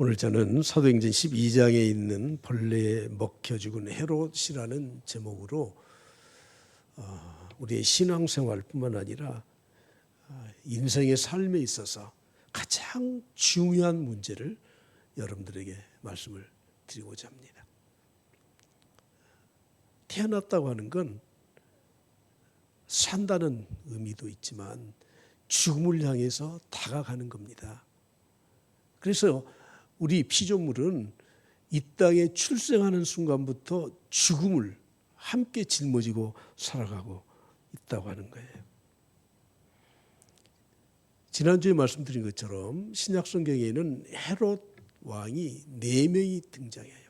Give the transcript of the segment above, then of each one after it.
오늘 저는 사도행전 12장에 있는 벌레에 먹혀 죽은 헤롯이라는 제목으로 우리의 신앙생활뿐만 아니라 인생의 삶에 있어서 가장 중요한 문제를 여러분들에게 말씀을 드리고자 합니다. 태어났다고 하는 건 산다는 의미도 있지만 죽음을 향해서 다가가는 겁니다. 그래서 우리 피조물은 이 땅에 출생하는 순간부터 죽음을 함께 짊어지고 살아가고 있다고 하는 거예요. 지난주에 말씀드린 것처럼 신약 성경에는 헤롯 왕이 4명이 등장해요.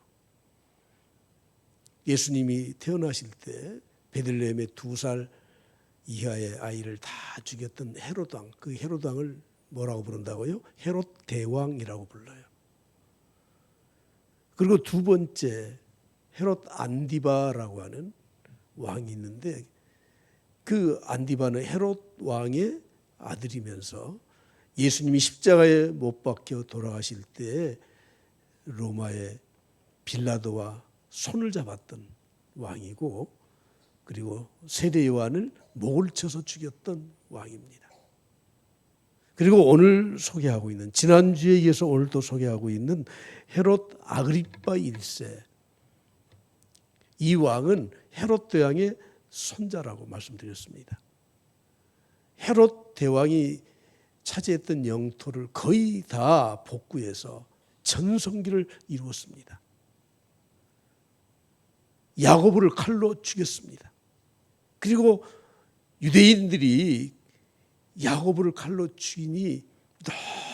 예수님이 태어나실 때 베들레헴의 2살 이하의 아이를 다 죽였던 헤롯 왕, 그 헤롯 왕을 뭐라고 부른다고요? 헤롯 대왕이라고 불러요. 그리고 두 번째 헤롯 안디바라고 하는 왕이 있는데 그 안디바는 헤롯 왕의 아들이면서 예수님이 십자가에 못 박혀 돌아가실 때 로마의 빌라도와 손을 잡았던 왕이고 그리고 세례 요한을 목을 쳐서 죽였던 왕입니다. 그리고 오늘 소개하고 있는 지난주에 이어서 오늘도 소개하고 있는 헤롯 아그리빠 1세, 이 왕은 헤롯 대왕의 손자라고 말씀드렸습니다. 헤롯 대왕이 차지했던 영토를 거의 다 복구해서 전성기를 이루었습니다. 야고보를 칼로 죽였습니다. 그리고 유대인들이 야고보를 칼로 죽이니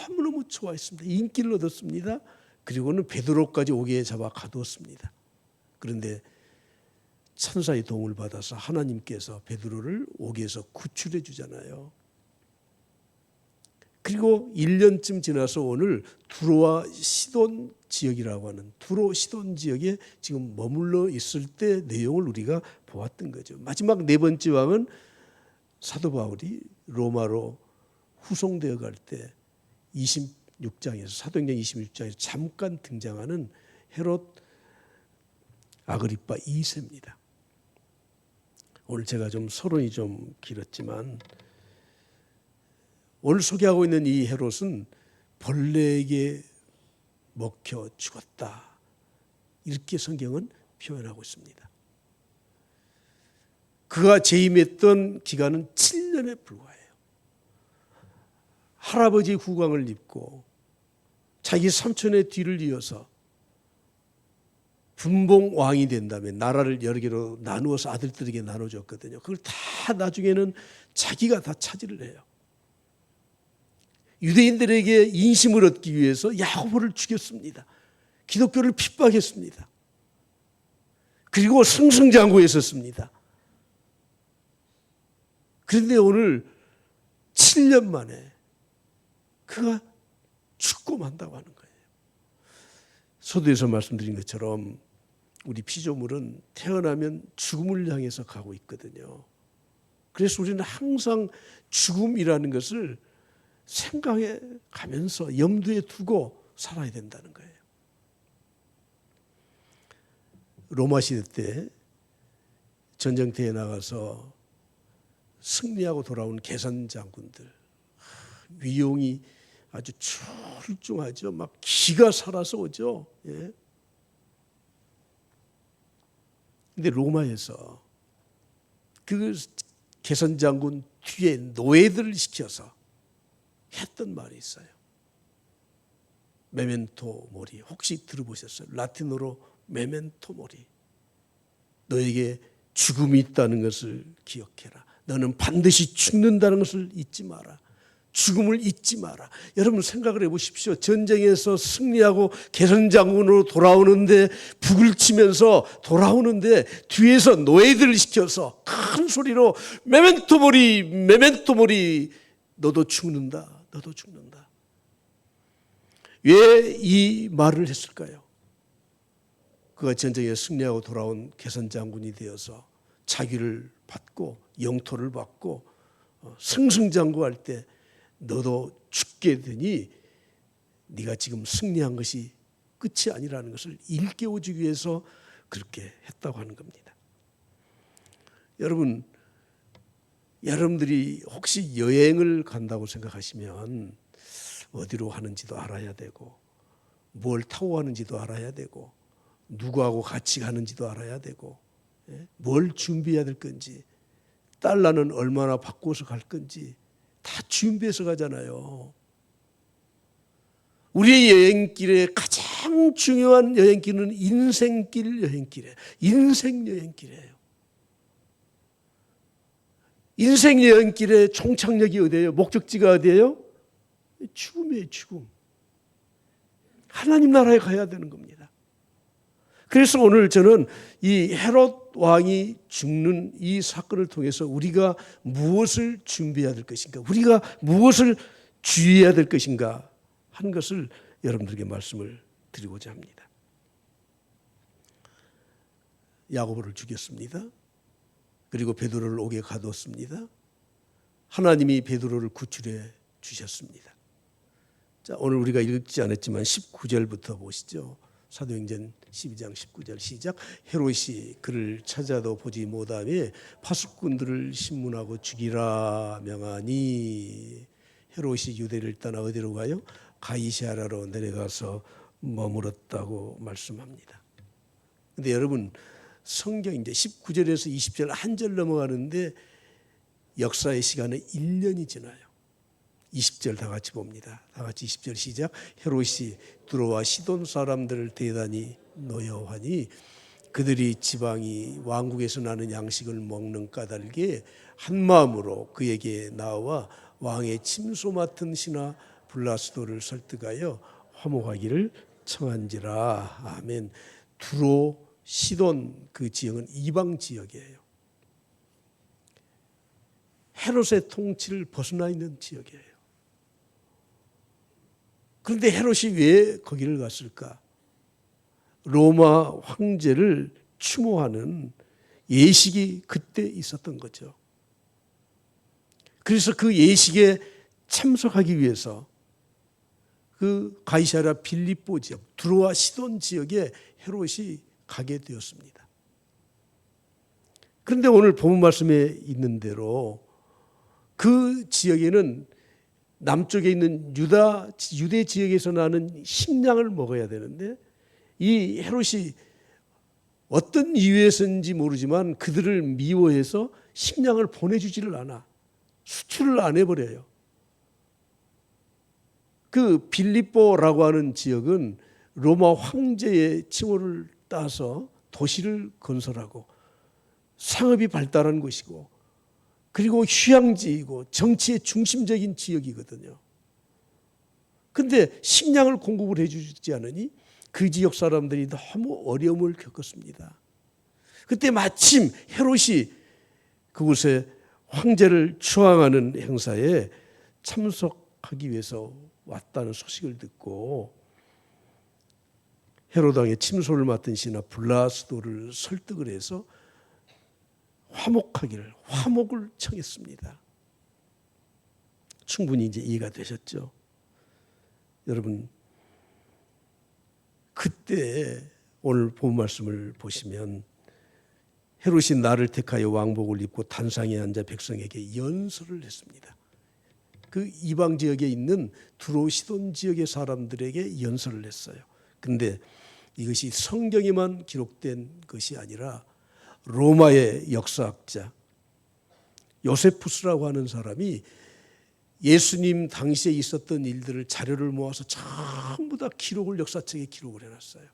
너무너무 좋아했습니다. 인기를 얻었습니다. 그리고는 베드로까지 옥에 잡아 가두었습니다. 그런데 천사의 도움을 받아서 하나님께서 베드로를 옥에서 구출해 주잖아요. 그리고 1년쯤 지나서 오늘 두로와 시돈 지역이라고 하는 두로 시돈 지역에 지금 머물러 있을 때 내용을 우리가 보았던 거죠. 마지막 4번째 왕은 사도 바울이 로마로 후송되어 갈 때 26장에서 사도행전 26장에서 잠깐 등장하는 헤롯 아그리빠 2세입니다. 오늘 제가 좀 서론이 좀 길었지만 오늘 소개하고 있는 이 헤롯은 벌레에게 먹혀 죽었다. 이렇게 성경은 표현하고 있습니다. 그가 재임했던 기간은 7년에 불과해요. 할아버지 후광을 입고 자기 삼촌의 뒤를 이어서 분봉 왕이 된다면 나라를 여러 개로 나누어서 아들들에게 나눠줬거든요. 그걸 다 나중에는 자기가 다 차지를 해요. 유대인들에게 인심을 얻기 위해서 야고보를 죽였습니다. 기독교를 핍박했습니다. 그리고 승승장구했었습니다. 그런데 오늘 7년 만에 그가 죽고 만다고 하는 거예요. 서두에서 말씀드린 것처럼 우리 피조물은 태어나면 죽음을 향해서 가고 있거든요. 그래서 우리는 항상 죽음이라는 것을 생각해 가면서 염두에 두고 살아야 된다는 거예요. 로마 시대 때 전쟁터에 나가서 승리하고 돌아온 개선 장군들, 위용이 아주 출중하죠. 막 기가 살아서 오죠. 예. 근데 로마에서 그 개선 장군 뒤에 노예들을 시켜서 했던 말이 있어요. 메멘토 모리. 혹시 들어보셨어요? 라틴어로 메멘토 모리. 너에게 죽음이 있다는 것을 기억해라. 너는 반드시 죽는다는 것을 잊지 마라. 죽음을 잊지 마라. 여러분 생각을 해보십시오. 전쟁에서 승리하고 개선장군으로 돌아오는데 북을 치면서 돌아오는데 뒤에서 노예들을 시켜서 큰 소리로 메멘토 모리, 메멘토 모리. 너도 죽는다. 너도 죽는다. 왜 이 말을 했을까요? 그가 전쟁에 승리하고 돌아온 개선장군이 되어서 자기를 받고 영토를 받고 승승장구할 때 너도 죽게 되니 네가 지금 승리한 것이 끝이 아니라는 것을 일깨워주기 위해서 그렇게 했다고 하는 겁니다. 여러분들이 혹시 여행을 간다고 생각하시면 어디로 하는지도 알아야 되고 뭘 타고 가는지도 알아야 되고 누구하고 같이 가는지도 알아야 되고 뭘 준비해야 될 건지 달러는 얼마나 바꿔서 갈 건지 다 준비해서 가잖아요. 우리의 여행길에 가장 중요한 여행길은 인생길 여행길이에요. 인생 여행길이에요. 인생 여행길의 종착역이 어디예요? 목적지가 어디예요? 죽음이에요, 죽음. 하나님 나라에 가야 되는 겁니다. 그래서 오늘 저는 이 헤롯 왕이 죽는 이 사건을 통해서 우리가 무엇을 준비해야 될 것인가, 우리가 무엇을 주의해야 될 것인가 한 것을 여러분들에게 말씀을 드리고자 합니다. 야고보를 죽였습니다. 그리고 베드로를 옥에 가두었습니다. 하나님이 베드로를 구출해 주셨습니다. 자, 오늘 우리가 읽지 않았지만 19절부터 보시죠. 사도행전 12장 19절 시작. 헤롯이 그를 찾아도 보지 못하며 파수꾼들을 신문하고 죽이라 명하니 헤롯이 유대를 떠나 어디로 가요? 가이사랴로 내려가서 머물었다고 말씀합니다. 근데 여러분 성경 이제 19절에서 20절 한 절 넘어가는데 역사의 시간은 1년이 지나요. 20절 다 같이 봅니다. 다 같이 20절 시작. 헤롯이 두로와 시돈 사람들을 대단히 노여워하니 그들이 지방이 왕국에서 나는 양식을 먹는 까닭에 한 마음으로 그에게 나와 왕의 침소 맡은 신하 블라스도를 설득하여 화목하기를 청한지라. 아멘. 두로 시돈 그 지역은 이방 지역이에요. 헤롯의 통치를 벗어나 있는 지역이에요. 그런데 헤롯이 왜 거기를 갔을까? 로마 황제를 추모하는 예식이 그때 있었던 거죠. 그래서 그 예식에 참석하기 위해서 그 가이사랴 빌립보 지역, 두로와 시돈 지역에 헤롯이 가게 되었습니다. 그런데 오늘 본문 말씀에 있는 대로 그 지역에는 남쪽에 있는 유대 지역에서 나는 식량을 먹어야 되는데 이 헤롯이 어떤 이유에서인지 모르지만 그들을 미워해서 식량을 보내주지를 않아. 수출을 안 해버려요. 그 빌립보라고 하는 지역은 로마 황제의 칭호를 따서 도시를 건설하고 상업이 발달한 곳이고 그리고 휴양지이고 정치의 중심적인 지역이거든요. 그런데 식량을 공급을 해주지 않으니 그 지역 사람들이 너무 어려움을 겪었습니다. 그때 마침 헤롯이 그곳에 황제를 추앙하는 행사에 참석하기 위해서 왔다는 소식을 듣고 헤롯 왕의 침소를 맡은 신하 블라스도를 설득을 해서 화목을 청했습니다. 충분히 이제 이해가 되셨죠? 여러분, 그때 오늘 본 말씀을 보시면 헤롯이 나를 택하여 왕복을 입고 단상에 앉아 백성에게 연설을 했습니다. 그 이방 지역에 있는 두로 시돈 지역의 사람들에게 연설을 했어요. 그런데 이것이 성경에만 기록된 것이 아니라 로마의 역사학자 요세푸스라고 하는 사람이 예수님 당시에 있었던 일들을 자료를 모아서 전부 다 역사책에 기록을 해놨어요.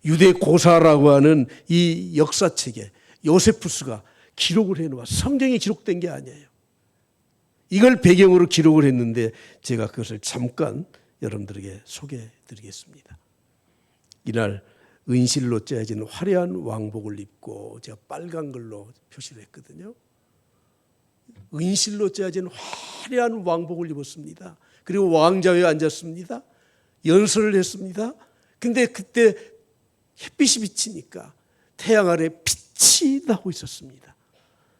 유대 고사라고 하는 이 역사책에 요세푸스가 기록을 해놓아. 성경에 기록된 게 아니에요. 이걸 배경으로 기록을 했는데 제가 그것을 잠깐 여러분들에게 소개해 드리겠습니다. 이날 은실로 짜여진 화려한 왕복을 입고 제가 빨간 걸로 표시를 했거든요. 은실로 짜여진 화려한 왕복을 입었습니다. 그리고 왕좌에 앉았습니다. 연설을 했습니다. 근데 그때 햇빛이 비치니까 태양 아래 빛이 나고 있었습니다.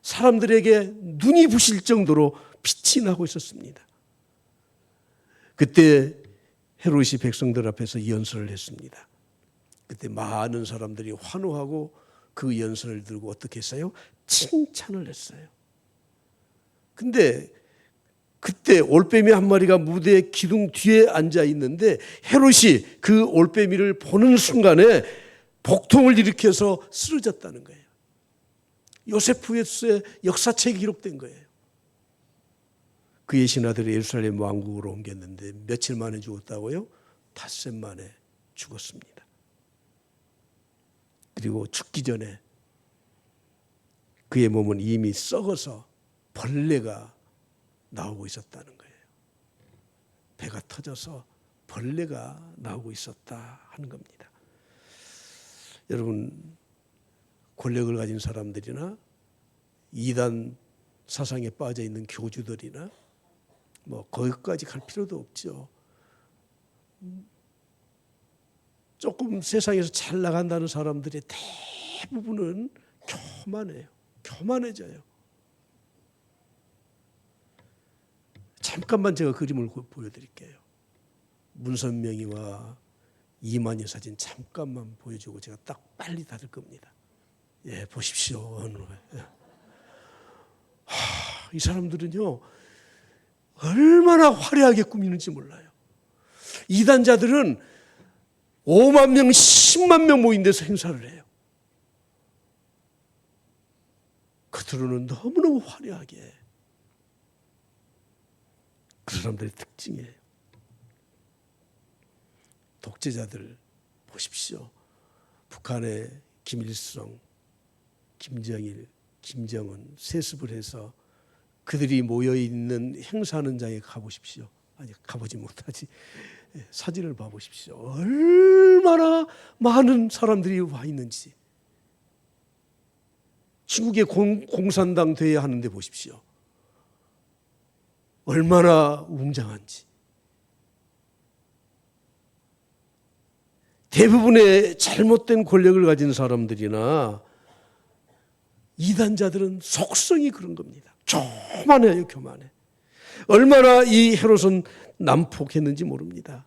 사람들에게 눈이 부실 정도로 빛이 나고 있었습니다. 그때 헤롯이 백성들 앞에서 연설을 했습니다. 그때 많은 사람들이 환호하고 그 연설을 들고 어떻게 했어요? 칭찬을 했어요. 근데 그때 올빼미 한 마리가 무대 기둥 뒤에 앉아 있는데 헤롯이 그 올빼미를 보는 순간에 복통을 일으켜서 쓰러졌다는 거예요. 요세푸스의 역사책에 기록된 거예요. 그의 신하들이 예루살렘 왕국으로 옮겼는데 며칠 만에 죽었다고요? 닷새 만에 죽었습니다. 그리고 죽기 전에 그의 몸은 이미 썩어서 벌레가 나오고 있었다는 거예요. 배가 터져서 벌레가 나오고 있었다 하는 겁니다. 여러분, 권력을 가진 사람들이나 이단 사상에 빠져 있는 교주들이나 거기까지 갈 필요도 없죠. 조금 세상에서 잘 나간다는 사람들의 대부분은 교만해요. 교만해져요. 잠깐만 제가 그림을 보여드릴게요. 문선명이와 이만희 사진 잠깐만 보여주고 제가 딱 빨리 닫을 겁니다. 예, 보십시오. 이 사람들은요, 얼마나 화려하게 꾸미는지 몰라요. 이단자들은 5만 명, 10만 명 모인 데서 행사를 해요. 그들은 너무너무 화려하게. 그 사람들의 특징이에요. 독재자들 보십시오. 북한의 김일성, 김정일, 김정은 세습을 해서 그들이 모여있는 행사하는 장에 가보십시오. 아니, 가보지 못하지. 사진을 봐보십시오. 얼마나 많은 사람들이 와 있는지. 중국의 공산당 대회 하는데 보십시오. 얼마나 웅장한지. 대부분의 잘못된 권력을 가진 사람들이나 이단자들은 속성이 그런 겁니다. 교만해요, 교만해. 얼마나 이 헤롯은 난폭했는지 모릅니다.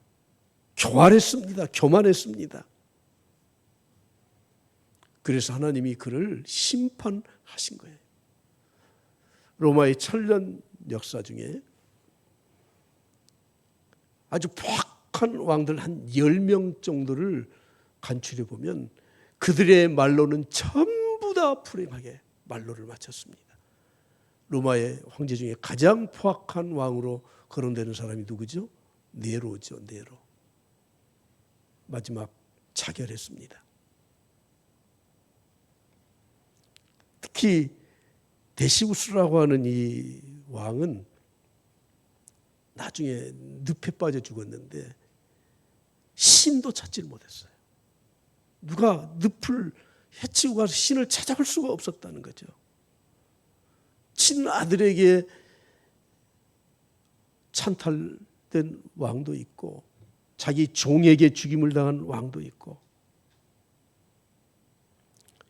교활했습니다. 교만했습니다. 그래서 하나님이 그를 심판하신 거예요. 로마의 천년 역사 중에 아주 포악한 왕들 한 10명 정도를 간추려 보면 그들의 말로는 전부 다 불행하게 말로를 마쳤습니다. 로마의 황제 중에 가장 포악한 왕으로 거론되는 사람이 누구죠? 네로죠. 네로. 마지막 자결했습니다. 특히 데시우스라고 하는 이 왕은 나중에 늪에 빠져 죽었는데 신도 찾지를 못했어요. 누가 늪을 헤치고 가서 신을 찾아볼 수가 없었다는 거죠. 친아들에게 찬탈된 왕도 있고 자기 종에게 죽임을 당한 왕도 있고.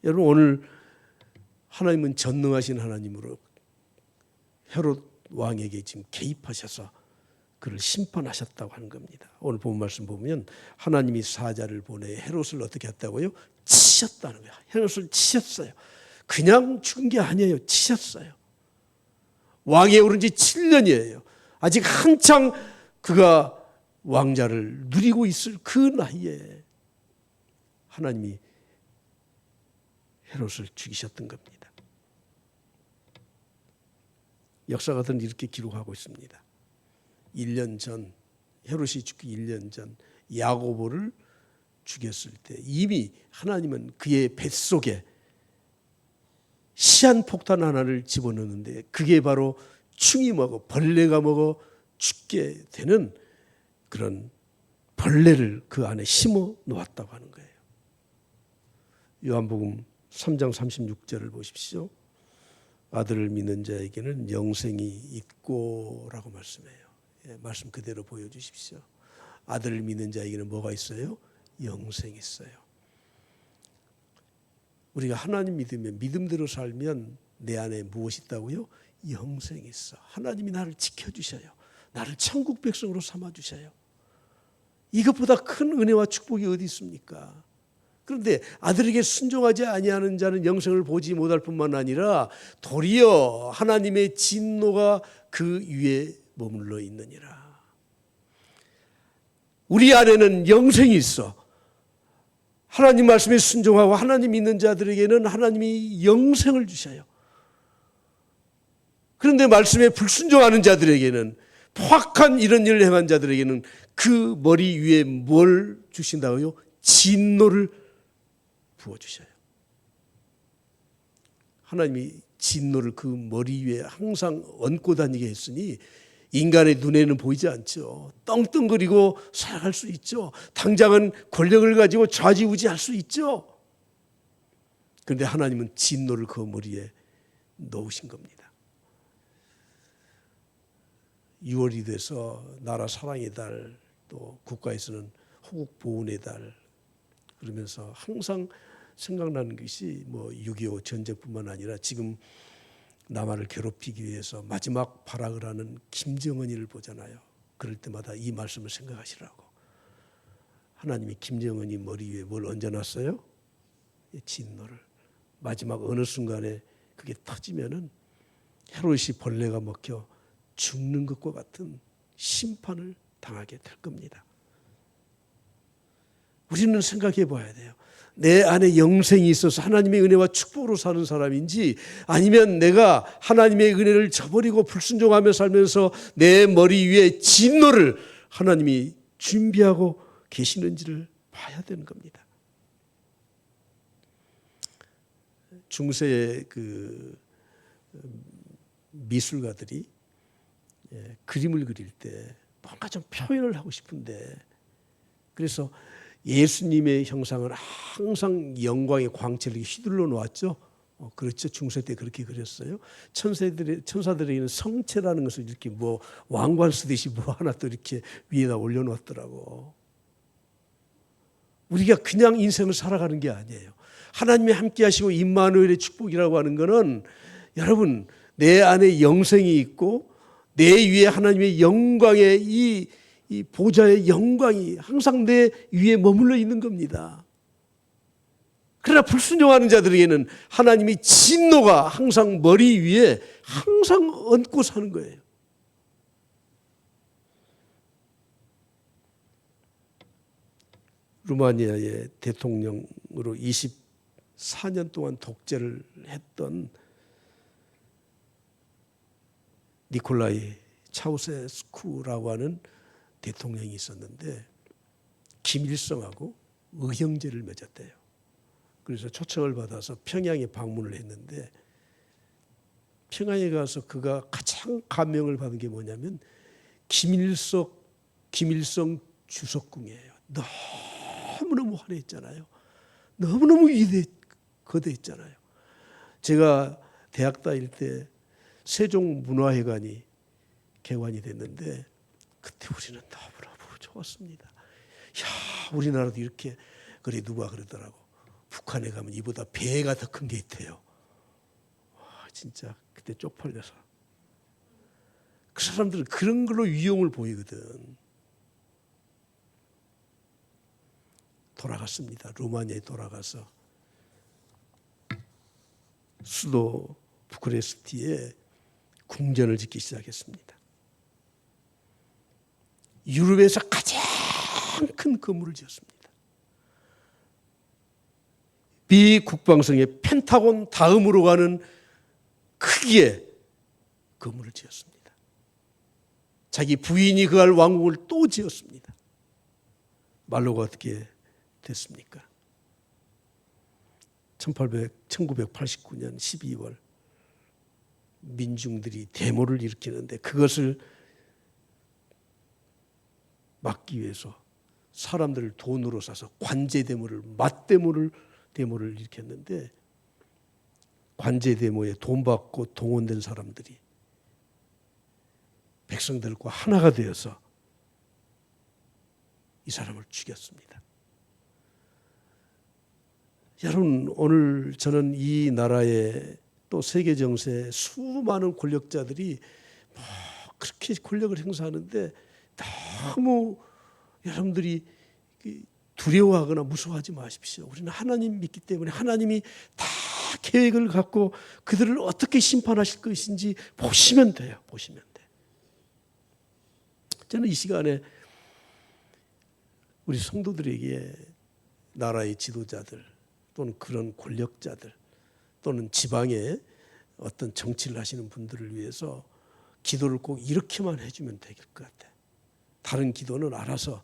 여러분, 오늘 하나님은 전능하신 하나님으로 헤롯 왕에게 지금 개입하셔서 그를 심판하셨다고 하는 겁니다. 오늘 본 말씀 보면 하나님이 사자를 보내 헤롯을 어떻게 했다고요? 치셨다는 거예요. 헤롯을 치셨어요. 그냥 죽은 게 아니에요. 치셨어요. 왕에 오른 지 7년이에요. 아직 한창 그가 왕자를 누리고 있을 그 나이에 하나님이 헤롯을 죽이셨던 겁니다. 역사가들은 이렇게 기록하고 있습니다. 1년 전, 헤롯이 죽기 1년 전 야고보를 죽였을 때 이미 하나님은 그의 뱃속에 시한폭탄 하나를 집어넣는데 그게 바로 충이 먹어 벌레가 먹어 죽게 되는 그런 벌레를 그 안에 심어 놓았다고 하는 거예요. 요한복음 3장 36절을 보십시오. 아들을 믿는 자에게는 영생이 있고 라고 말씀해요. 말씀 그대로 보여주십시오. 아들을 믿는 자에게는 뭐가 있어요? 영생이 있어요. 우리가 하나님 믿으면 믿음대로 살면 내 안에 무엇이 있다고요? 영생이 있어. 하나님이 나를 지켜주셔요. 나를 천국 백성으로 삼아주셔요. 이것보다 큰 은혜와 축복이 어디 있습니까? 그런데 아들에게 순종하지 아니하는 자는 영생을 보지 못할 뿐만 아니라 도리어 하나님의 진노가 그 위에 머물러 있느니라. 우리 안에는 영생이 있어. 하나님 말씀에 순종하고 하나님 믿는 자들에게는 하나님이 영생을 주셔요. 그런데 말씀에 불순종하는 자들에게는, 포악한 이런 일을 행한 자들에게는 그 머리 위에 뭘 주신다고요? 진노를 부어주셔요. 하나님이 진노를 그 머리 위에 항상 얹고 다니게 했으니 인간의 눈에는 보이지 않죠. 떵떵거리고 살아갈 수 있죠. 당장은 권력을 가지고 좌지우지할 수 있죠. 그런데 하나님은 진노를 그 머리에 넣으신 겁니다. 6월이 돼서 나라 사랑의 달, 또 국가에서는 호국 보훈의 달 그러면서 항상 생각나는 것이 6.25 전쟁뿐만 아니라 지금 남한을 괴롭히기 위해서 마지막 발악을 하는 김정은이를 보잖아요. 그럴 때마다 이 말씀을 생각하시라고. 하나님이 김정은이 머리 위에 뭘 얹어놨어요? 진노를. 마지막 어느 순간에 그게 터지면은 헤롯이 벌레가 먹혀 죽는 것과 같은 심판을 당하게 될 겁니다. 우리는 생각해 봐야 돼요. 내 안에 영생이 있어서 하나님의 은혜와 축복으로 사는 사람인지, 아니면 내가 하나님의 은혜를 저버리고 불순종하며 살면서 내 머리 위에 진노를 하나님이 준비하고 계시는지를 봐야 되는 겁니다. 중세의 그 미술가들이 그림을 그릴 때 뭔가 좀 표현을 하고 싶은데, 그래서 예수님의 형상을 항상 영광의 광채를 휘둘러 놓았죠. 그렇죠. 중세 때 그렇게 그렸어요. 천사들에게는 성체라는 것을 이렇게 왕관 쓰듯이 하나 또 이렇게 위에다 올려놓았더라고. 우리가 그냥 인생을 살아가는 게 아니에요. 하나님이 함께 하시고 임마누엘의 축복이라고 하는 것은, 여러분, 내 안에 영생이 있고 내 위에 하나님의 영광의 이 보좌의 영광이 항상 내 위에 머물러 있는 겁니다. 그러나 불순종하는 자들에게는 하나님이 진노가 항상 머리 위에 항상 얹고 사는 거예요. 루마니아의 대통령으로 24년 동안 독재를 했던 니콜라이 차우세스쿠라고 하는 대통령이 있었는데, 김일성하고 의형제를 맺었대요. 그래서 초청을 받아서 평양에 방문을 했는데, 평양에 가서 그가 가장 감명을 받은 게 뭐냐면 김일성 주석궁이에요. 너무너무 화려했잖아요. 너무너무 거대했잖아요. 제가 대학 다닐 때 세종문화회관이 개관이 됐는데 그때 우리는 너무너무 좋았습니다. 야, 우리나라도 이렇게, 그래 누가 그러더라고. 북한에 가면 이보다 배가 더 큰 게 있대요. 와, 진짜 그때 쪽팔려서. 그 사람들은 그런 걸로 위용을 보이거든. 돌아갔습니다. 루마니아에 돌아가서 수도 부카레스트에 궁전을 짓기 시작했습니다. 유럽에서 가장 큰 건물을 지었습니다. 비국방성의 펜타곤 다음으로 가는 크기의 건물을 지었습니다. 자기 부인이 거할 왕궁을 또 지었습니다. 말로가 어떻게 됐습니까? 1989년 12월 민중들이 데모를 일으키는데, 그것을 막기 위해서 사람들을 돈으로 사서 관제 데모를, 맞데모를 일으켰는데, 관제 데모에 돈 받고 동원된 사람들이 백성들과 하나가 되어서 이 사람을 죽였습니다. 여러분, 오늘 저는 이 나라의 또 세계 정세에 수많은 권력자들이 그렇게 권력을 행사하는데 너무 여러분들이 두려워하거나 무서워하지 마십시오. 우리는 하나님 믿기 때문에 하나님이 다 계획을 갖고 그들을 어떻게 심판하실 것인지 보시면 돼요. 보시면 돼. 저는 이 시간에 우리 성도들에게 나라의 지도자들 또는 그런 권력자들 또는 지방에 어떤 정치를 하시는 분들을 위해서 기도를 꼭 이렇게만 해주면 될 것 같아요. 다른 기도는 알아서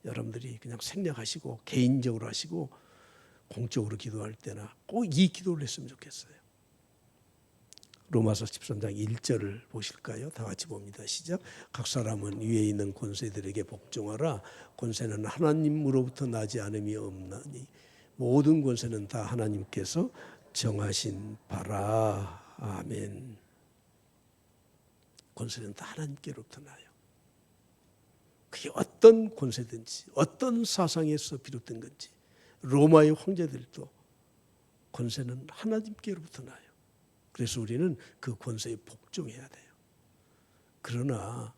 여러분들이 그냥 생략하시고 개인적으로 하시고 공적으로 기도할 때나 꼭 이 기도를 했으면 좋겠어요. 로마서 13장 1절을 보실까요? 다 같이 봅니다. 시작. 각 사람은 위에 있는 권세들에게 복종하라. 권세는 하나님으로부터 나지 않음이 없나니 모든 권세는 다 하나님께서 정하신 바라. 아멘. 권세는 다 하나님께로부터 나요. 그게 어떤 권세든지 어떤 사상에서 비롯된 건지 로마의 황제들도 권세는 하나님께로부터 나요. 그래서 우리는 그 권세에 복종해야 돼요. 그러나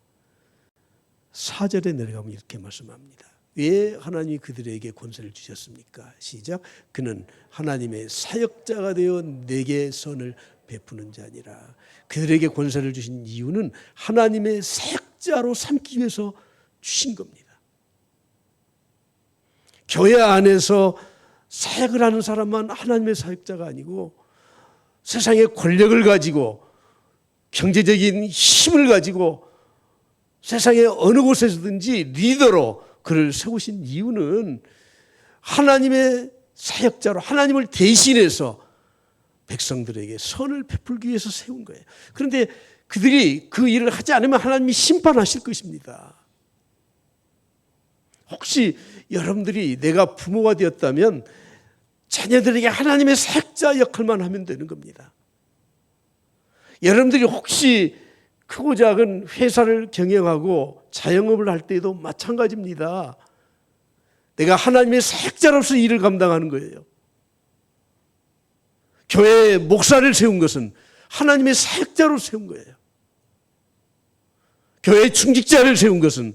4절에 내려가면 이렇게 말씀합니다. 왜 하나님이 그들에게 권세를 주셨습니까? 시작. 그는 하나님의 사역자가 되어 내게 선을 베푸는 자니라. 그들에게 권세를 주신 이유는 하나님의 사역자로 삼기 위해서 주신 겁니다. 교회 안에서 사역을 하는 사람만 하나님의 사역자가 아니고 세상의 권력을 가지고 경제적인 힘을 가지고 세상의 어느 곳에서든지 리더로 그를 세우신 이유는 하나님의 사역자로 하나님을 대신해서 백성들에게 선을 베풀기 위해서 세운 거예요. 그런데 그들이 그 일을 하지 않으면 하나님이 심판하실 것입니다. 혹시 여러분들이 내가 부모가 되었다면 자녀들에게 하나님의 사역자 역할만 하면 되는 겁니다. 여러분들이 혹시 크고 작은 회사를 경영하고 자영업을 할 때도 마찬가지입니다. 내가 하나님의 사역자로서 일을 감당하는 거예요. 교회에 목사를 세운 것은 하나님의 사역자로 세운 거예요. 교회 충직자를 세운 것은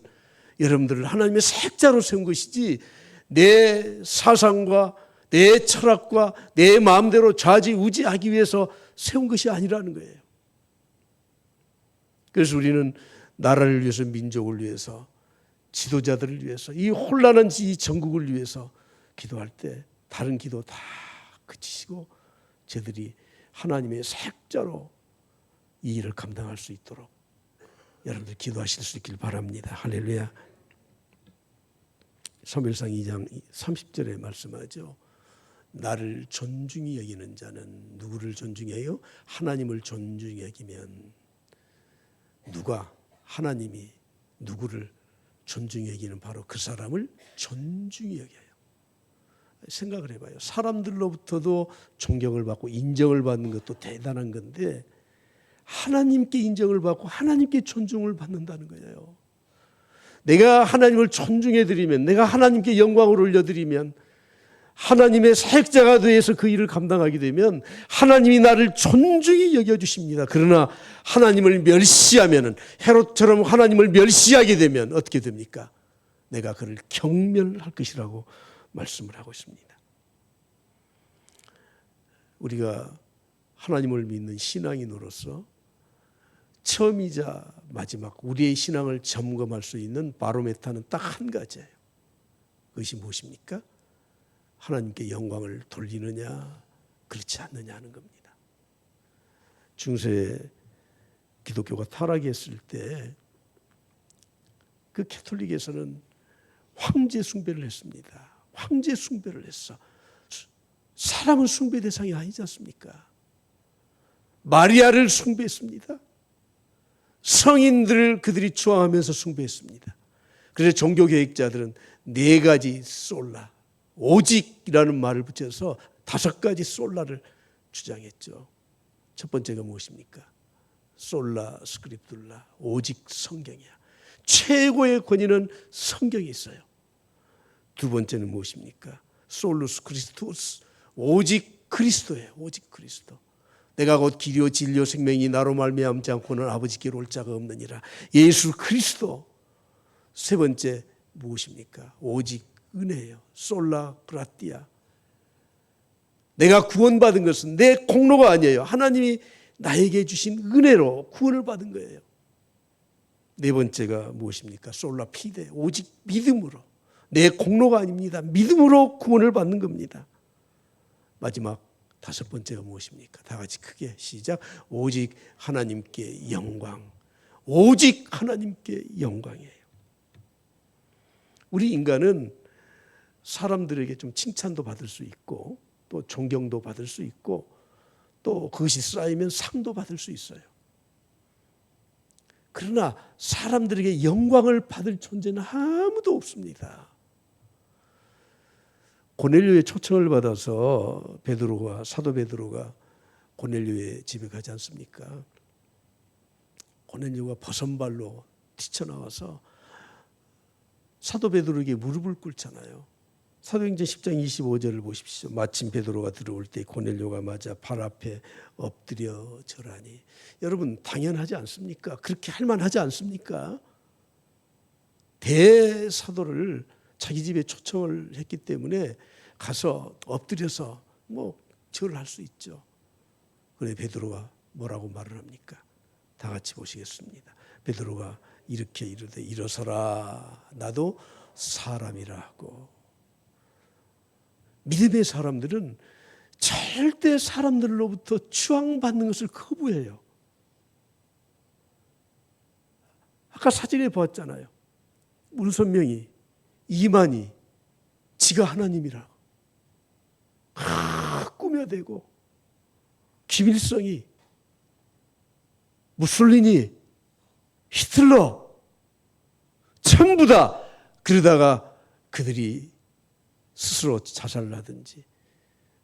여러분들을 하나님의 사역자로 세운 것이지 내 사상과 내 철학과 내 마음대로 좌지우지하기 위해서 세운 것이 아니라는 거예요. 그래서 우리는 나라를 위해서, 민족을 위해서, 지도자들을 위해서, 이 혼란한 이 전국을 위해서 기도할 때 다른 기도 다 그치시고 저들이 하나님의 사역자로 이 일을 감당할 수 있도록 여러분들 기도하실 수 있길 바랍니다. 할렐루야. 사무엘상 2장 30절에 말씀하죠. 나를 존중히 여기는 자는 누구를 존중히 해요? 하나님을 존중히 여기면 누가 하나님이 누구를 존중히 여기는 바로 그 사람을 존중히 여겨요. 생각을 해봐요. 사람들로부터도 존경을 받고 인정을 받는 것도 대단한 건데 하나님께 인정을 받고 하나님께 존중을 받는다는 거예요. 내가 하나님을 존중해드리면, 내가 하나님께 영광을 올려드리면, 하나님의 사역자가 되어서 그 일을 감당하게 되면 하나님이 나를 존중히 여겨주십니다. 그러나 하나님을 멸시하면, 헤롯처럼 하나님을 멸시하게 되면 어떻게 됩니까? 내가 그를 경멸할 것이라고 말씀을 하고 있습니다. 우리가 하나님을 믿는 신앙인으로서 처음이자 마지막 우리의 신앙을 점검할 수 있는 바로메타는 딱 한 가지예요. 그것이 무엇입니까? 하나님께 영광을 돌리느냐 그렇지 않느냐 하는 겁니다. 중세 기독교가 타락했을 때 그 캐톨릭에서는 황제 숭배를 했습니다. 황제 숭배를 했어. 사람은 숭배 대상이 아니지 않습니까? 마리아를 숭배했습니다. 성인들을 그들이 추앙하면서 숭배했습니다. 그래서 종교개혁자들은 4가지 솔라, 오직이라는 말을 붙여서 5가지 솔라를 주장했죠. 첫 번째가 무엇입니까? 솔라 스크립툴라, 오직 성경이야. 최고의 권위는 성경에 있어요. 두 번째는 무엇입니까? 솔루스 크리스토스, 오직 그리스도예요. 오직 그리스도. 내가 곧 길이요 진리요 생명이 나로 말미암지 않고는 아버지께로 올 자가 없느니라. 예수 그리스도. 세 번째 무엇입니까? 오직 은혜예요. 솔라 그라티아. 내가 구원받은 것은 내 공로가 아니에요. 하나님이 나에게 주신 은혜로 구원을 받은 거예요. 네 번째가 무엇입니까? 솔라 피데. 오직 믿음으로. 내 공로가 아닙니다. 믿음으로 구원을 받는 겁니다. 마지막 다섯 번째가 무엇입니까? 다 같이 크게 시작. 오직 하나님께 영광. 오직 하나님께 영광이에요. 우리 인간은 사람들에게 좀 칭찬도 받을 수 있고 또 존경도 받을 수 있고 또 그것이 쌓이면 상도 받을 수 있어요. 그러나 사람들에게 영광을 받을 존재는 아무도 없습니다. 고넬료의 초청을 받아서 사도 베드로가 고넬료의 집에 가지 않습니까? 고넬료가 버선발로 뛰쳐나와서 사도 베드로에게 무릎을 꿇잖아요. 사도행전 10장 25절을 보십시오. 마침 베드로가 들어올 때 고넬료가 맞아 발 앞에 엎드려 절하니. 여러분 당연하지 않습니까? 그렇게 할 만하지 않습니까? 대사도를 자기 집에 초청을 했기 때문에 가서 엎드려서 절을 할 수 있죠. 그런데 베드로가 뭐라고 말을 합니까? 다 같이 보시겠습니다. 베드로가 이렇게 이르되 일어서라 나도 사람이라 하고. 믿음의 사람들은 절대 사람들로부터 추앙받는 것을 거부해요. 아까 사진에 보았잖아요. 문선명이, 이만희, 지가 하나님이라고 꾸며대고, 김일성이, 무솔리니, 히틀러 전부 다 그러다가 그들이 스스로 자살을 하든지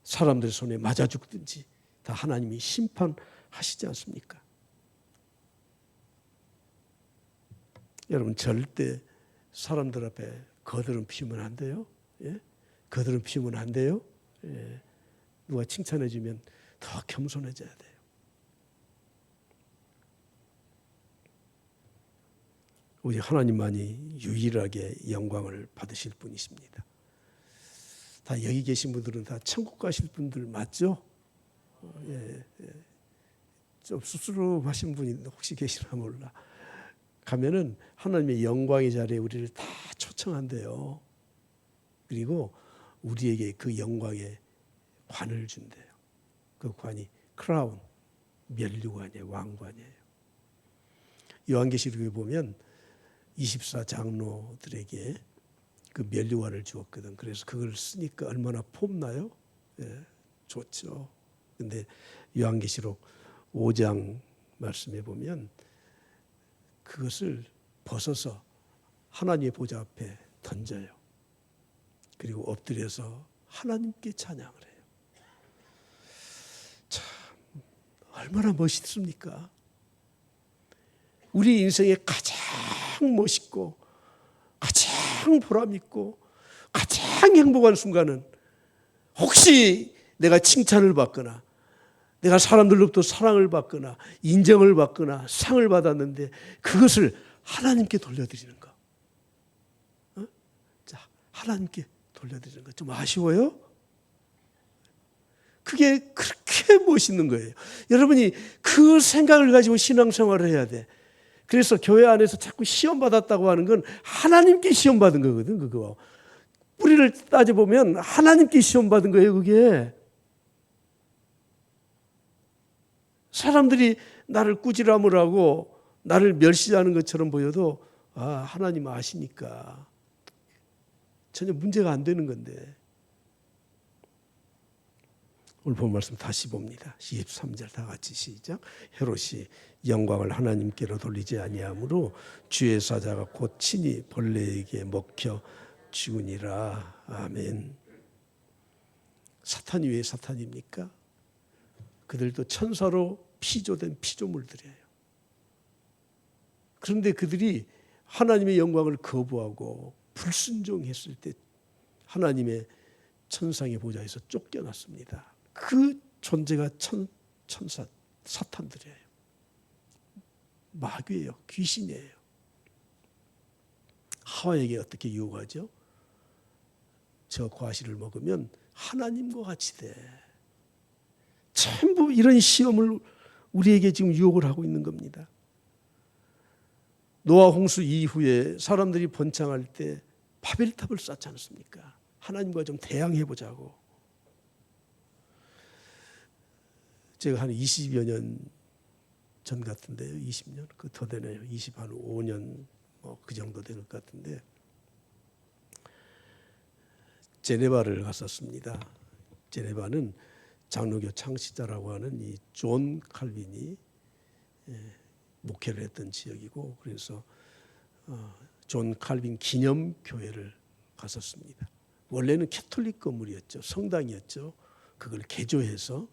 사람들 손에 맞아 죽든지 다 하나님이 심판하시지 않습니까? 여러분 절대 사람들 앞에 거드름 피우면 안 돼요. 예? 거드름 피우면 안 돼요. 예. 누가 칭찬해 주면 더 겸손해져야 돼요. 우리 하나님만이 유일하게 영광을 받으실 분이십니다. 다 여기 계신 분들은 다 천국 가실 분들 맞죠? 예. 좀 쑥스러워하신 분이 혹시 계시나 몰라. 가면은 하나님의 영광의 자리에 우리를 다 초청한대요. 그리고 우리에게 그 영광의 관을 준대요. 그 관이 크라운, 면류관이에요. 왕관이에요. 요한계시록에 보면 24장로들에게 그 면류관을 주었거든. 그래서 그걸 쓰니까 얼마나 폼나요? 예, 좋죠. 근데 요한계시록 5장 말씀에 보면 그것을 벗어서 하나님의 보좌 앞에 던져요. 그리고 엎드려서 하나님께 찬양을 해요. 참 얼마나 멋있습니까? 우리 인생에 가장 멋있고 가장 보람있고 가장 행복한 순간은 혹시 내가 칭찬을 받거나 내가 사람들로부터 사랑을 받거나 인정을 받거나 상을 받았는데 그것을 하나님께 돌려드리는 거. 자, 하나님께 돌려드리는 거. 좀 아쉬워요? 그게 그렇게 멋있는 거예요. 여러분이 그 생각을 가지고 신앙생활을 해야 돼. 그래서 교회 안에서 자꾸 시험 받았다고 하는 건 하나님께 시험 받은 거거든. 그거 뿌리를 따져보면 하나님께 시험 받은 거예요. 그게 사람들이 나를 꾸지람을 하고 나를 멸시하는 것처럼 보여도 하나님 아시니까 전혀 문제가 안 되는 건데. 오늘 본 말씀 다시 봅니다. 23절 다 같이 시작. 헤롯이 영광을 하나님께로 돌리지 아니하므로 주의 사자가 곧 친히 벌레에게 먹혀 죽으니라. 아멘. 사탄이 왜 사탄입니까? 그들도 천사로 피조된 피조물들이에요. 그런데 그들이 하나님의 영광을 거부하고 불순종했을 때 하나님의 천상의 보좌에서 쫓겨났습니다. 그 존재가 천사 사탄들이에요. 마귀예요. 귀신이에요. 하와에게 어떻게 유혹하죠? 저 과실을 먹으면 하나님과 같이 돼. 전부 이런 시험을 우리에게 지금 유혹을 하고 있는 겁니다. 노아 홍수 이후에 사람들이 번창할 때 바벨탑을 쌓지 않았습니까? 하나님과 좀 대항해 보자고. 제가 한 20여 년 전 같은데요. 20년? 그 더 되네요. 25년 그 정도 되는 것 같은데 제네바를 갔었습니다. 제네바는 장로교 창시자라고 하는 이 존 칼빈이 목회를 했던 지역이고, 그래서 존 칼빈 기념교회를 갔었습니다. 원래는 캐톨릭 건물이었죠. 성당이었죠. 그걸 개조해서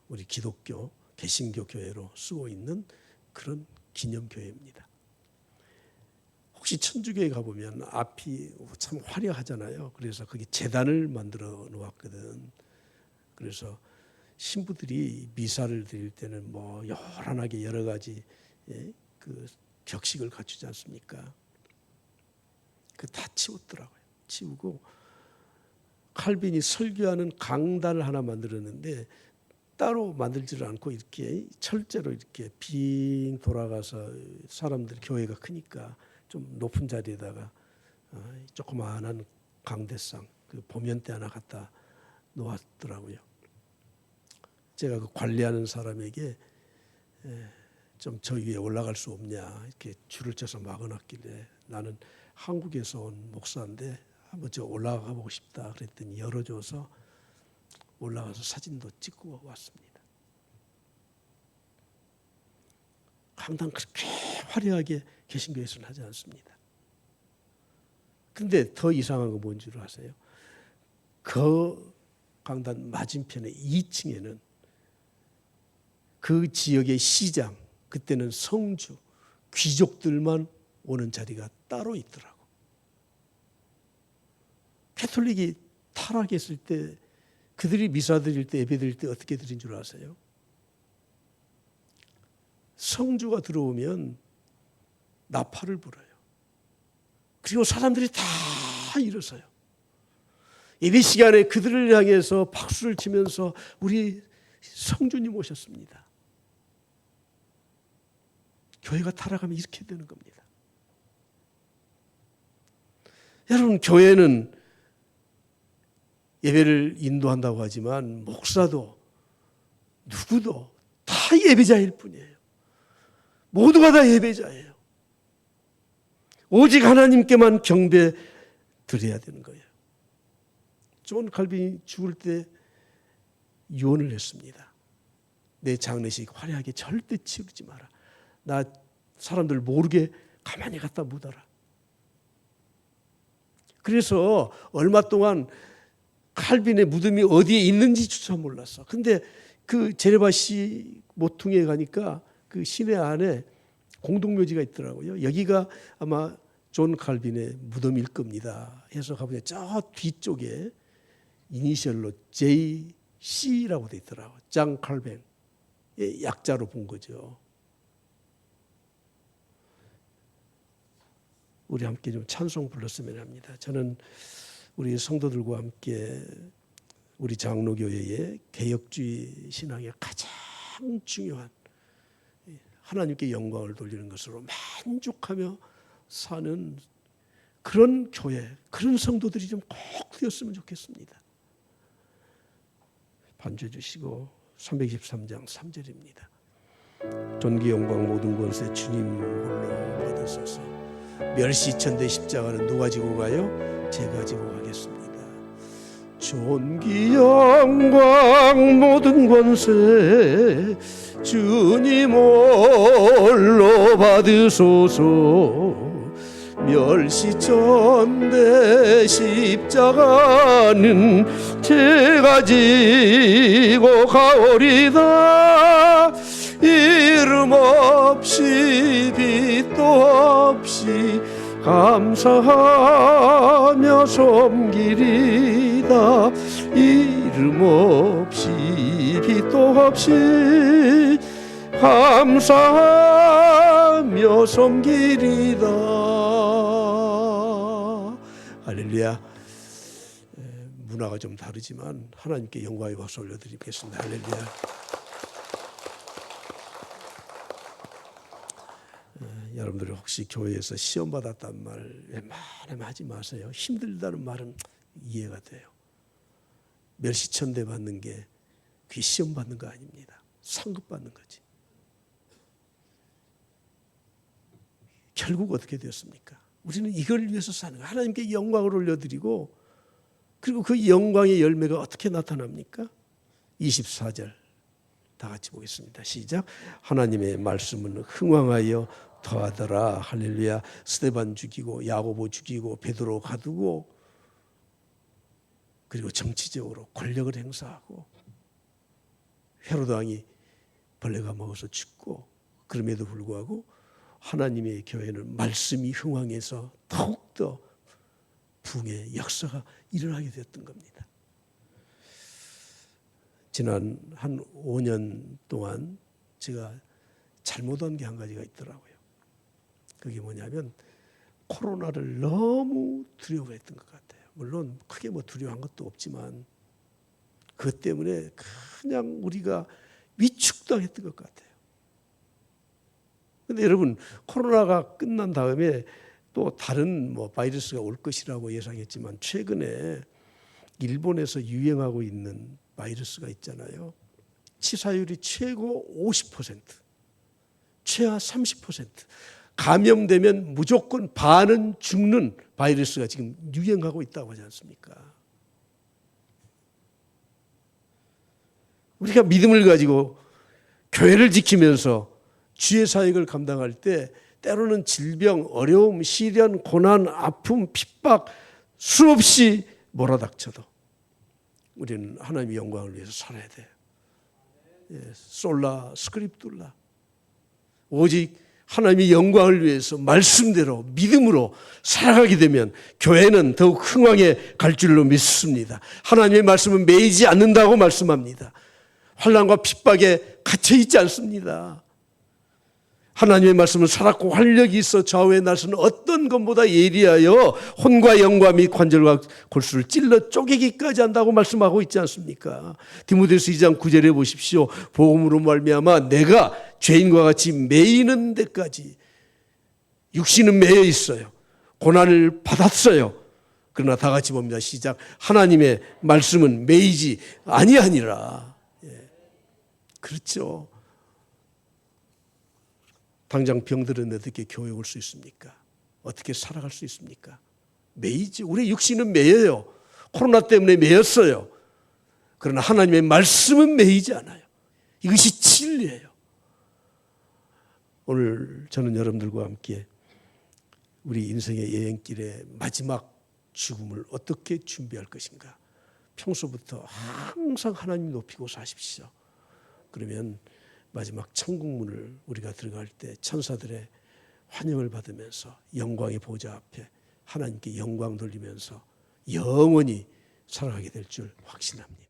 우리 기독교 개신교 교회로 쓰고 있는 그런 기념교회입니다. 혹시 천주교에 가보면 앞이 참 화려하잖아요. 그래서 거기 제단을 만들어 놓았거든. 그래서 신부들이 미사를 드릴 때는 뭐 요란하게 여러 가지 그 격식을 갖추지 않습니까? 그 다 치웠더라고요. 치우고 칼빈이 설교하는 강단을 하나 만들었는데 따로 만들지를 않고 이렇게 철제로 이렇게 빙 돌아가서 사람들 교회가 크니까 좀 높은 자리에다가 조그마한 강대상 그 보면대 하나 갖다 놓았더라고요. 제가 그 관리하는 사람에게 좀 저 위에 올라갈 수 없냐 이렇게 줄을 쳐서 막아놨길래 나는 한국에서 온 목사인데 한번 저 올라가 보고 싶다 그랬더니 열어줘서 올라가서 사진도 찍고 왔습니다. 강단 그렇게 화려하게 개신교에서는 하지 않습니다. 그런데 더 이상한 건 뭔 줄 아세요? 그 강단 맞은편에 2층에는 그 지역의 시장, 그때는 성주, 귀족들만 오는 자리가 따로 있더라고. 캐톨릭이 타락했을 때 그들이 미사 드릴 때 예배 드릴 때 어떻게 드린 줄 아세요? 성주가 들어오면 나팔을 불어요. 그리고 사람들이 다 일어서요. 예배 시간에 그들을 향해서 박수를 치면서 우리 성주님 오셨습니다. 교회가 타락하면 이렇게 되는 겁니다. 여러분, 교회는 예배를 인도한다고 하지만 목사도 누구도 다 예배자일 뿐이에요. 모두가 다 예배자예요. 오직 하나님께만 경배 드려야 되는 거예요. 존 칼빈이 죽을 때 유언을 했습니다. 내 장례식 화려하게 절대 치르지 마라. 나 사람들 모르게 가만히 갖다 묻어라. 그래서 얼마 동안 칼빈의 무덤이 어디에 있는지조차 몰랐어. 근데 그 제네바 시 모퉁이에 가니까 그 시내 안에 공동묘지가 있더라고요. 여기가 아마 존 칼빈의 무덤일 겁니다. 해서 가보니 저 뒤쪽에 이니셜로 JC라고 돼 있더라고요. 장 칼빈의 약자로 본 거죠. 우리 함께 좀 찬송 불렀으면 합니다. 저는 우리 성도들과 함께 우리 장로교회의 개혁주의 신앙의 가장 중요한 하나님께 영광을 돌리는 것으로 만족하며 사는 그런 교회, 그런 성도들이 좀 꼭 되었으면 좋겠습니다. 반주해 주시고 323장 3절입니다. 존귀 영광 모든 권세 주님 홀로 받으소서. 멸시천대 십자가는 누가 지고 가요? 제가 지고 가겠습니다. 존귀 영광 모든 권세 주님 홀로 받으소서. 멸시천대 십자가는 제가 지고 가오리다. 이름 없이 빛도 없이 감사하며 섬기리다. 이름 없이 빛도 없이 감사하며 섬기리다. 할렐루야. 문화가 좀 다르지만 하나님께 영광의 박수 올려드리겠습니다. 할렐루야. 여러분들이 혹시 교회에서 시험 받았단 말 웬만하면 하지 마세요. 힘들다는 말은 이해가 돼요. 멸시천대 받는 게 그게 시험 받는 거 아닙니다. 상급 받는 거지. 결국 어떻게 되었습니까? 우리는 이걸 위해서 사는 거예요. 하나님께 영광을 올려드리고, 그리고 그 영광의 열매가 어떻게 나타납니까? 24절 다 같이 보겠습니다. 시작. 하나님의 말씀은 흥왕하여 더하더라. 할렐루야. 스데반 죽이고 야고보 죽이고 베드로 가두고, 그리고 정치적으로 권력을 행사하고, 헤로드 왕이 벌레가 먹어서 죽고, 그럼에도 불구하고 하나님의 교회는 말씀이 흥왕해서 더욱더 부흥의 역사가 일어나게 되었던 겁니다. 지난 한 5년 동안 제가 잘못한 게 한 가지가 있더라고요. 그게 뭐냐면 코로나를 너무 두려워했던 것 같아요. 물론 크게 뭐 두려워한 것도 없지만 그것 때문에 그냥 우리가 위축당했던 것 같아요. 그런데 여러분, 코로나가 끝난 다음에 또 다른 뭐 바이러스가 올 것이라고 예상했지만 최근에 일본에서 유행하고 있는 바이러스가 있잖아요. 치사율이 최고 50%, 최하 30%. 감염되면 무조건 반은 죽는 바이러스가 지금 유행하고 있다고 하지 않습니까? 우리가 믿음을 가지고 교회를 지키면서 주의 사역을 감당할 때 때로는 질병, 어려움, 시련, 고난, 아픔, 핍박 수없이 몰아닥쳐도 우리는 하나님의 영광을 위해서 살아야 돼요. 솔라 스크립툴라. 오직 하나님의 영광을 위해서 말씀대로 믿음으로 살아가게 되면 교회는 더욱 흥왕에 갈 줄로 믿습니다. 하나님의 말씀은 매이지 않는다고 말씀합니다. 환난과 핍박에 갇혀 있지 않습니다. 하나님의 말씀은 살았고 활력이 있어 좌우의 날선 어떤 것보다 예리하여 혼과 영과 및 관절과 골수를 찔러 쪼개기까지 한다고 말씀하고 있지 않습니까? 디모데후서 2장 9절에 보십시오. 복음으로 말미암아 내가 죄인과 같이 매이는 데까지 육신은 매여 있어요. 고난을 받았어요. 그러나 다 같이 봅니다. 시작. 하나님의 말씀은 매이지 아니하니라. 그렇죠. 당장 병들은 어떻게 교회 올 수 있습니까? 어떻게 살아갈 수 있습니까? 매이지. 우리 육신은 매여요. 코로나 때문에 매였어요. 그러나 하나님의 말씀은 매이지 않아요. 이것이 진리예요. 오늘 저는 여러분들과 함께 우리 인생의 여행길의 마지막 죽음을 어떻게 준비할 것인가. 평소부터 항상 하나님 높이고 사십시오. 그러면 마지막 천국문을 우리가 들어갈 때 천사들의 환영을 받으면서 영광의 보좌 앞에 하나님께 영광 돌리면서 영원히 살아가게 될 줄 확신합니다.